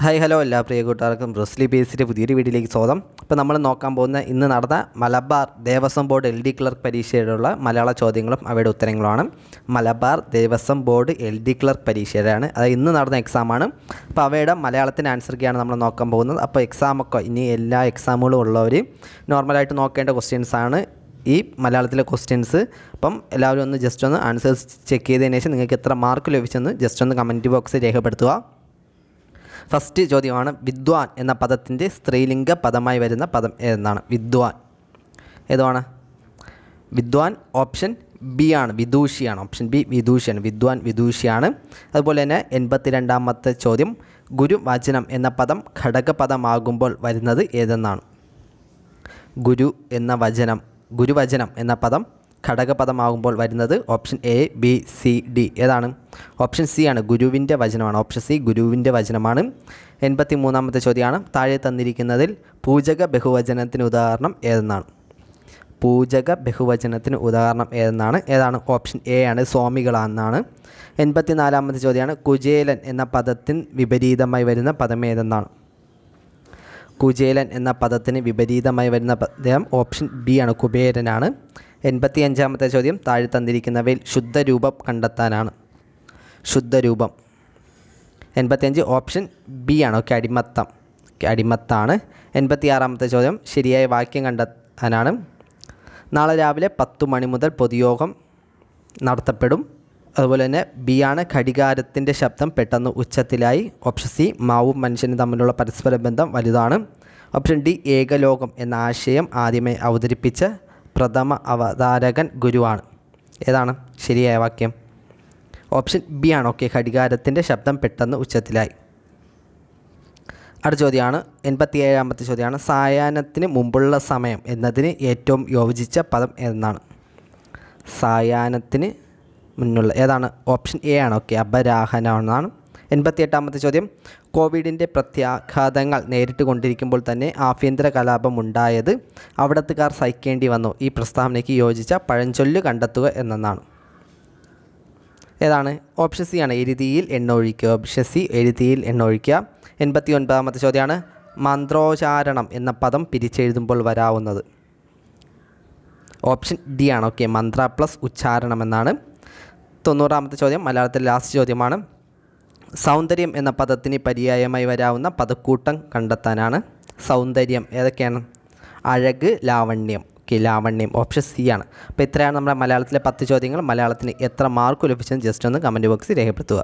Hi hello എല്ലാ പ്രിയ കൂട്ടുകാർക്കും ബ്രസ്ലി ബേസിൻ്റെ പുതിയൊരു വീഡിയോയിലേക്ക് സ്വാഗതം. ഇപ്പോൾ നമ്മൾ നോക്കാൻ പോകുന്ന ഇന്ന് നടന്ന Malabar Devaswom board LD clerk പരീക്ഷയിലുള്ള മലയാള ചോദ്യങ്ങളും അവയുടെ ഉത്തരങ്ങളുമാണ്. Malabar Devaswom board LD clerk പരീക്ഷയുടെയാണ്, അത് ഇന്ന് നടന്ന എക്സാമാണ്. അപ്പോൾ അവയുടെ മലയാളത്തിന് ആൻസർ കീയാണ് നമ്മൾ നോക്കാൻ പോകുന്നത്. അപ്പോൾ എക്സാമൊക്കെ ഇനി എല്ലാ എക്സാമുകളും ഉള്ളവർ നോർമലായിട്ട് നോക്കേണ്ട ക്വസ്റ്റ്യൻസാണ് ഈ മലയാളത്തിലെ ക്വസ്റ്റ്യൻസ്. അപ്പം എല്ലാവരും ഒന്ന് ജസ്റ്റ് ഒന്ന് ആൻസേഴ്സ് ചെക്ക് ചെയ്തതിന് ശേഷം നിങ്ങൾക്ക് എത്ര മാർക്ക് ലഭിച്ചെന്ന് ജസ്റ്റ് ഒന്ന് കമൻറ്റ് ബോക്സിൽ രേഖപ്പെടുത്തുക. ഫസ്റ്റ് ചോദ്യമാണ്, വിദ്വാൻ എന്ന പദത്തിൻ്റെ സ്ത്രീലിംഗ പദമായി വരുന്ന പദം ഏതെന്നാണ്? വിദ്വാൻ ഏതാണ്? വിദ്വാൻ ഓപ്ഷൻ ബി ആണ്, വിദൂഷിയാണ്. Option B വിദൂഷിയാണ്. വിദ്വാൻ വിദൂഷിയാണ്. അതുപോലെ തന്നെ 82ാമത്തെ ചോദ്യം, ഗുരുവചനം എന്ന പദം ഘടകപദമാകുമ്പോൾ വരുന്നത് ഏതെന്നാണ്? ഗുരുവചനം എന്ന പദം ഘടകപദമാകുമ്പോൾ വരുന്നത് option A, B, C, D. ഏതാണ്? ഓപ്ഷൻ സി ആണ്, ഗുരുവിൻ്റെ വചനമാണ്. ഓപ്ഷൻ സി ഗുരുവിൻ്റെ വചനമാണ്. 83ാമത്തെ ചോദ്യമാണ്, താഴെ തന്നിരിക്കുന്നതിൽ പൂജക ബഹുവചനത്തിന് ഉദാഹരണം ഏതെന്നാണ്? പൂജക ബഹുവചനത്തിന് ഉദാഹരണം ഏതാണ്? ഓപ്ഷൻ എ ആണ്, സ്വാമികളാണെന്നാണ്. 84ാമത്തെ ചോദ്യമാണ്, കുചേലൻ എന്ന പദത്തിന് വിപരീതമായി വരുന്ന പദം ഏതെന്നാണ്? കുചേലൻ എന്ന പദത്തിന് വിപരീതമായി വരുന്ന പദം ഓപ്ഷൻ ബി ആണ്, കുബേരനാണ്. 85ാമത്തെ ചോദ്യം, താഴെ തന്നിരിക്കുന്നവയിൽ ശുദ്ധരൂപം കണ്ടെത്താനാണ്. ശുദ്ധരൂപം 85 ഓപ്ഷൻ ബി ആണ്, ഓക്കെ, അടിമത്താണ്. 86ാമത്തെ ചോദ്യം, ശരിയായ വാക്യം കണ്ടെത്താനാണ്. നാളെ രാവിലെ 10 മണി മുതൽ പൊതുയോഗം നടത്തപ്പെടും. അതുപോലെ തന്നെ ബി ആണ്, ഘടികാരത്തിൻ്റെ ശബ്ദം പെട്ടെന്ന് ഉച്ചത്തിലായി. ഓപ്ഷൻ സി, മാവും മനുഷ്യനും തമ്മിലുള്ള പരസ്പര ബന്ധം വലുതാണ്. ഓപ്ഷൻ ഡി, ഏകലോകം എന്ന ആശയം ആദ്യമായി അവതരിപ്പിച്ച പ്രഥമ അവതാരകൻ ഗുരുവാണ്. ഏതാണ് ശരിയായ വാക്യം? ഓപ്ഷൻ ബി ആണ്, ഓക്കെ, ഘടികാരത്തിൻ്റെ ശബ്ദം പെട്ടെന്ന് ഉച്ചത്തിലായി. അടുത്ത ചോദ്യമാണ്, 87ാമത്തെ ചോദ്യമാണ്, സായാഹ്നത്തിന് മുമ്പുള്ള സമയം എന്നതിന് ഏറ്റവും യോജിച്ച പദം ഏതെന്നാണ്? സായാഹ്നത്തിന് മുന്നുള്ള ഏതാണ്? ഓപ്ഷൻ എ ആണ്, ഓക്കെ, അപരാഹനമാണ്. 88ാമത്തെ ചോദ്യം, കോവിഡിൻ്റെ പ്രത്യാഘാതങ്ങൾ നേരിട്ട് കൊണ്ടിരിക്കുമ്പോൾ തന്നെ ആഭ്യന്തര കലാപം ഉണ്ടായത് അവിടത്തുകാർ സഹിക്കേണ്ടി വന്നു. ഈ പ്രസ്താവനയ്ക്ക് യോജിച്ച പഴഞ്ചൊല്ല് കണ്ടെത്തുക എന്നാണ്. ഏതാണ്? ഓപ്ഷൻ സി ആണ്, എരുതിയിൽ എണ്ണ ഒഴിക്കുക. ഓപ്ഷൻ സി, എരുതിയിൽ എണ്ണ ഒഴിക്കുക. 89ാമത്തെ ചോദ്യമാണ്, മന്ത്രോച്ചാരണം എന്ന പദം പിരിച്ചെഴുതുമ്പോൾ വരാവുന്നത്? ഓപ്ഷൻ ഡി ആണ്, ഓക്കെ, മന്ത്ര പ്ലസ് ഉച്ചാരണം എന്നാണ്. 90ാമത്തെ ചോദ്യം മലയാളത്തിലെ ലാസ്റ്റ് ചോദ്യമാണ്, സൗന്ദര്യം എന്ന പദത്തിന് പര്യായമായി വരാവുന്ന പദക്കൂട്ടം കണ്ടെത്താനാണ്. സൗന്ദര്യം ഏതൊക്കെയാണ്? അഴക്, ലാവണ്യം. ഓക്കെ, ലാവണ്യം ഓപ്ഷൻ സി ആണ്. അപ്പോൾ ഇത്രയാണ് നമ്മുടെ മലയാളത്തിലെ 10 ചോദ്യങ്ങൾ. മലയാളത്തിന് എത്ര മാർക്ക് ലഭിച്ചെന്ന് ജസ്റ്റ് ഒന്ന് കമൻറ്റ് ബോക്സിൽ രേഖപ്പെടുത്തുക.